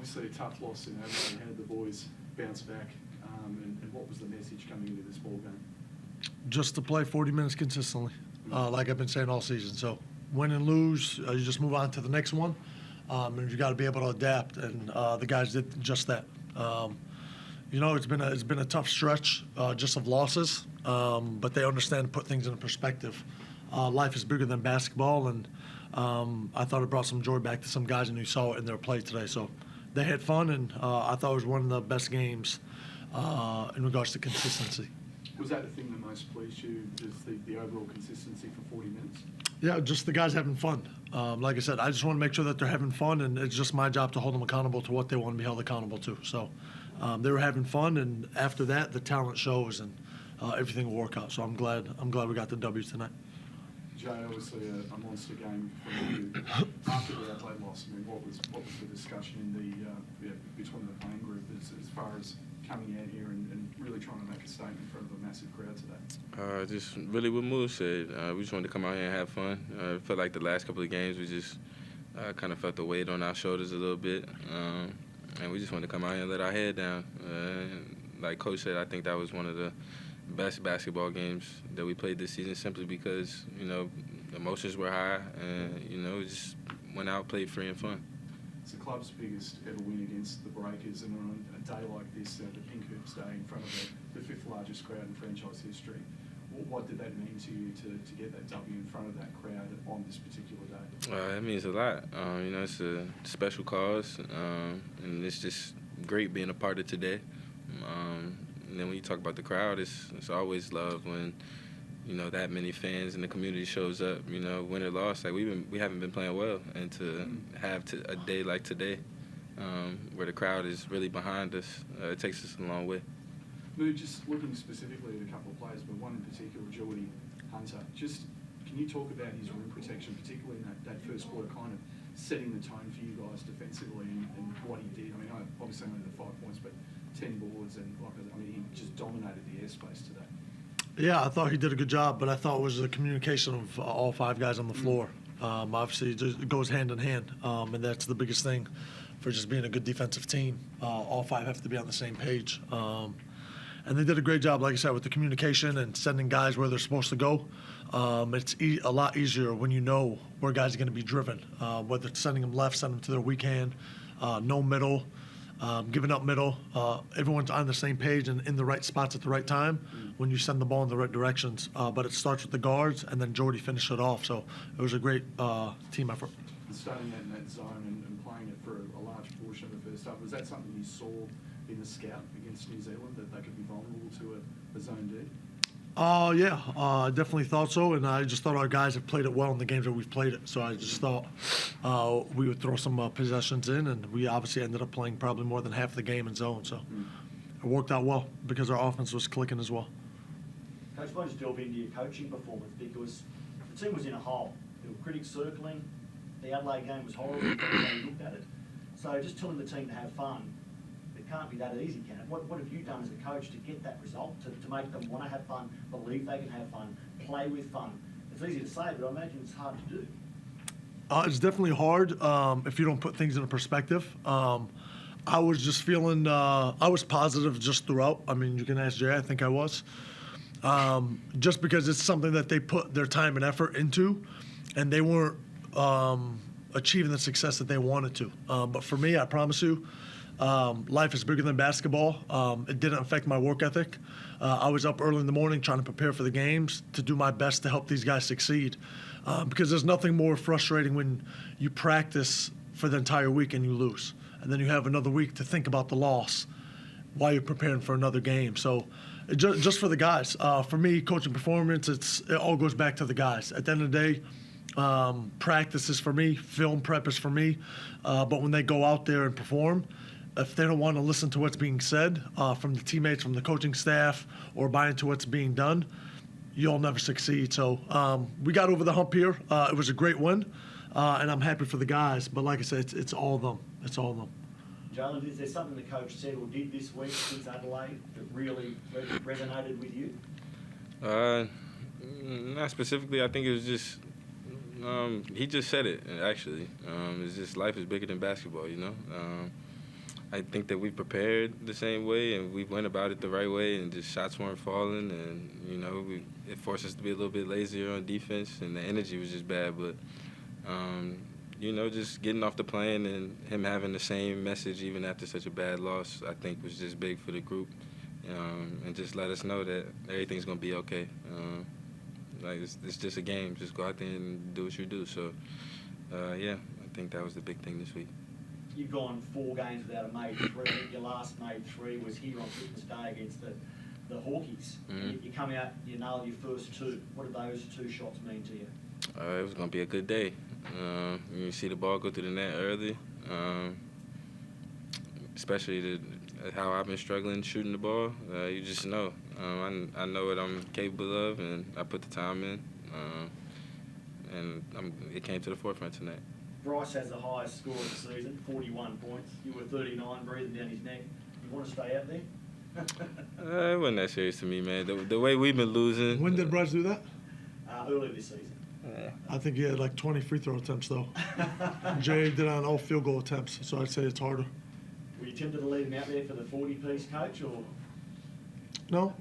obviously a tough loss in Adelaide. How did the boys bounce back, and what was the message coming into this ball game? Just to play 40 minutes consistently, like I've been saying all season. So win and lose, you just move on to the next one, and you got to be able to adapt. And the guys did just that. It's been a tough stretch just of losses, but they understand to put things into perspective. Life is bigger than basketball, and I thought it brought some joy back to some guys, and you saw it in their play today. So they had fun, and I thought it was one of the best games in regards to consistency. Was that the thing that most pleased you, just the overall consistency for 40 minutes? Yeah, just the guys having fun. Like I said, I just want to make sure that they're having fun, and it's just my job to hold them accountable to what they want to be held accountable to. So they were having fun, and after that, the talent shows, and everything will work out. So I'm glad we got the W tonight. Jay, obviously a monster game for you. After the Adelaide loss, I mean, what was the discussion in between the playing group as far as coming out here and really trying to make a statement in front of a massive crowd today? Just really what Moose said. We just wanted to come out here and have fun. I felt like the last couple of games we just kind of felt the weight on our shoulders a little bit, and we just wanted to come out here and let our head down. Like Coach said, I think that was one of the best basketball games that we played this season, simply because the emotions were high, and we just went out, played free and fun. It's the club's biggest ever win against the Breakers, and on a day like this, the Pink Hoops Day, in front of the fifth largest crowd in franchise history. What did that mean to you to get that W in front of that crowd on this particular day? It means a lot. It's a special cause, and it's just great being a part of today. And then when you talk about the crowd, it's always love when that many fans in the community shows up. Win or loss, like we haven't been playing well, and to have a day like today, where the crowd is really behind us, it takes us a long way. Mood, just looking specifically at a couple of players, but one in particular, Geordie Hunter. Just can you talk about his rim protection, particularly in that first quarter, kind of setting the tone for you guys defensively and what he did? I mean, obviously only the 5 points, but 10 boards, and he just dominated the airspace today. Yeah, I thought he did a good job, but I thought it was the communication of all five guys on the floor. Obviously, it goes hand in hand, and that's the biggest thing for just being a good defensive team. All five have to be on the same page. And they did a great job, like I said, with the communication and sending guys where they're supposed to go. It's a lot easier when you know where guys are going to be driven, whether it's sending them left, sending them to their weak hand, no middle, giving up middle. Everyone's on the same page and in the right spots at the right time when you send the ball in the right directions. But it starts with the guards, and then Geordie finished it off. So it was a great team effort. And starting in that zone and playing it for a large portion of the first half, was that something you saw in the scout against New Zealand, that they could be vulnerable to a zone D? Yeah, I definitely thought so, and I just thought our guys have played it well in the games that we've played it. So I just thought we would throw some possessions in, and we obviously ended up playing probably more than half the game in zone. So it worked out well because our offense was clicking as well. Coach, I just delve into your coaching performance, because the team was in a hole. There were critics circling. The Adelaide game was horrible. They looked at it. So just telling the team to have fun, it can't be that easy, can it? What have you done as a coach to get that result, to make them want to have fun, believe they can have fun, play with fun? It's easy to say, but I imagine it's hard to do. It's definitely hard if you don't put things into perspective. I was just feeling, I was positive just throughout. I mean, you can ask Jay, I think I was. Just because it's something that they put their time and effort into, and they weren't achieving the success that they wanted to. But for me, I promise you, life is bigger than basketball. It didn't affect my work ethic. I was up early in the morning trying to prepare for the games to do my best to help these guys succeed. Because there's nothing more frustrating when you practice for the entire week and you lose. And then you have another week to think about the loss while you're preparing for another game. So just for the guys. For me, coaching performance, it all goes back to the guys. At the end of the day, practice is for me, film prep is for me. But when they go out there and perform, if they don't want to listen to what's being said from the teammates, from the coaching staff, or buy into what's being done, you'll never succeed. So we got over the hump here. It was a great win, and I'm happy for the guys. But like I said, it's all of them. It's all of them. Jaylen, is there something the coach said or did this week since Adelaide that really resonated with you? Not specifically. I think it was just he just said it, actually. It's just life is bigger than basketball, I think that we prepared the same way and we went about it the right way, and just shots weren't falling, and it forced us to be a little bit lazier on defense, and the energy was just bad. But just getting off the plane and him having the same message even after such a bad loss, I think was just big for the group, and just let us know that everything's gonna be okay. It's just a game. Just go out there and do what you do. So, I think that was the big thing this week. You've gone 4 games without a made 3. Your last made 3 was here on Christmas Day against the Hawkeys. Mm-hmm. You come out, you nailed your first 2. What did those 2 shots mean to you? It was going to be a good day. You see the ball go through the net early, especially how I've been struggling shooting the ball. You just know. I know what I'm capable of, and I put the time in, and it came to the forefront tonight. Bryce has the highest score of the season, 41 points. You were 39, breathing down his neck. You want to stay out there? It wasn't that serious to me, man. The way we've been losing. When did Bryce do that? Earlier this season. I think he had like 20 free throw attempts, though. Jay did on all field goal attempts, so I'd say it's harder. Were you tempted to leave him out there for the 40-piece, coach, or? No?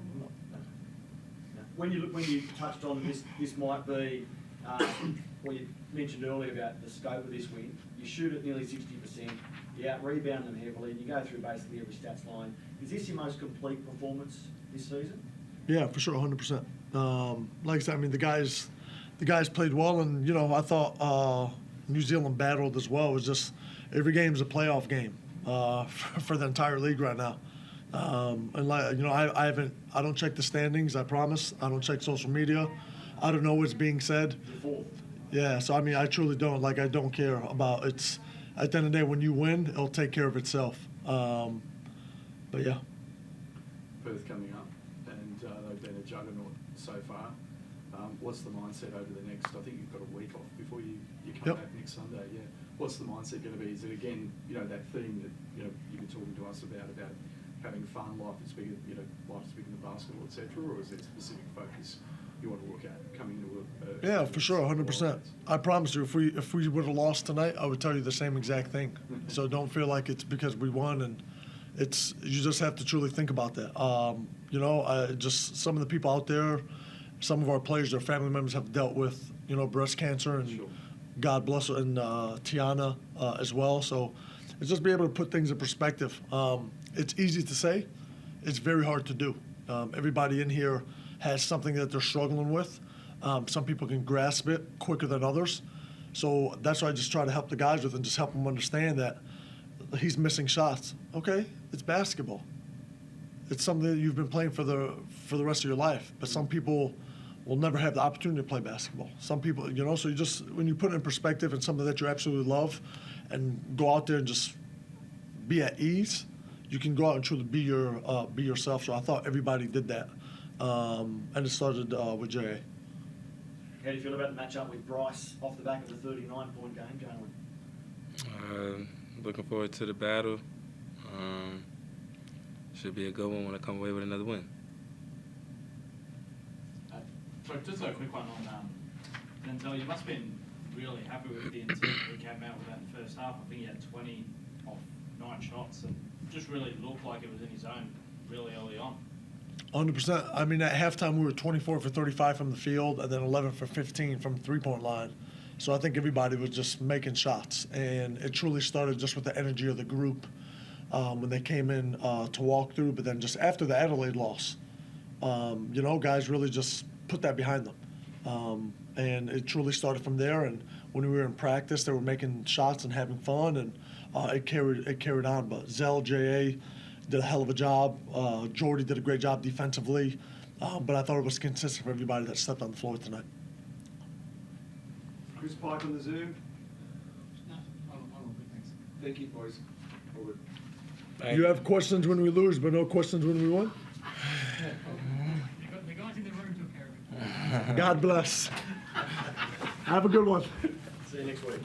When you touched on this might be what you mentioned earlier about the scope of this win. You shoot at nearly 60%, you out-rebound them heavily, and you go through basically every stats line. Is this your most complete performance this season? Yeah, for sure, 100%. Like I said, I mean, the guys played well, and I thought New Zealand battled as well. It was just every game's a playoff game for the entire league right now. And I don't check the standings. I promise. I don't check social media. I don't know what's being said. You're 4th. Yeah, so I mean, I truly don't. I don't care about it's. At the end of the day, when you win, it'll take care of itself. But yeah. Perth coming up, and they've been a juggernaut so far. What's the mindset over the next? I think you've got a week off before you come back next Sunday. Yeah. What's the mindset going to be? Is it again, that theme that you've been talking to us about having fun, life is bigger, life is bigger than basketball, etc., or is there a specific focus you want to look at coming into a Yeah, for sure, 100%. I promise you, if we would have lost tonight, I would tell you the same exact thing. So don't feel like it's because we won, and you just have to truly think about that. Just some of the people out there, some of our players, their family members have dealt with, breast cancer, and Sure. God bless her, and Tiana as well. So it's just be able to put things in perspective. It's easy to say, it's very hard to do. Everybody in here has something that they're struggling with. Some people can grasp it quicker than others. So that's what I just try to help the guys with, and just help them understand that he's missing shots. Okay, it's basketball. It's something that you've been playing for the rest of your life. But some people will never have the opportunity to play basketball. Some people, so you just, when you put it in perspective and something that you absolutely love, and go out there and just be at ease, you can go out and truly be yourself. So I thought everybody did that. And it started with J.A. How do you feel about the matchup with Bryce off the back of the 39-point game, Jaylen? Looking forward to the battle. Should be a good one when I come away with another win. Just a quick one on Denzel. You must have been really happy with the intent we came out with that in the first half. I think he had 20 off 9 shots, and just really looked like it was in his zone really early on. 100%. I mean, at halftime, we were 24 for 35 from the field, and then 11 for 15 from the three-point line. So I think everybody was just making shots, and it truly started just with the energy of the group when they came in to walk through. But then just after the Adelaide loss, guys really just put that behind them, and it truly started from there. And when we were in practice, they were making shots and having fun, and it carried on. But Zell, J.A. did a hell of a job. Jordy did a great job defensively, but I thought it was consistent for everybody that stepped on the floor tonight. Chris Pike on the Zoom. No, I'm good, thanks. Thank you, boys. Forward. You have questions when we lose, but no questions when we win? The guys in the room took care of it. God bless. Have a good one. See you next week.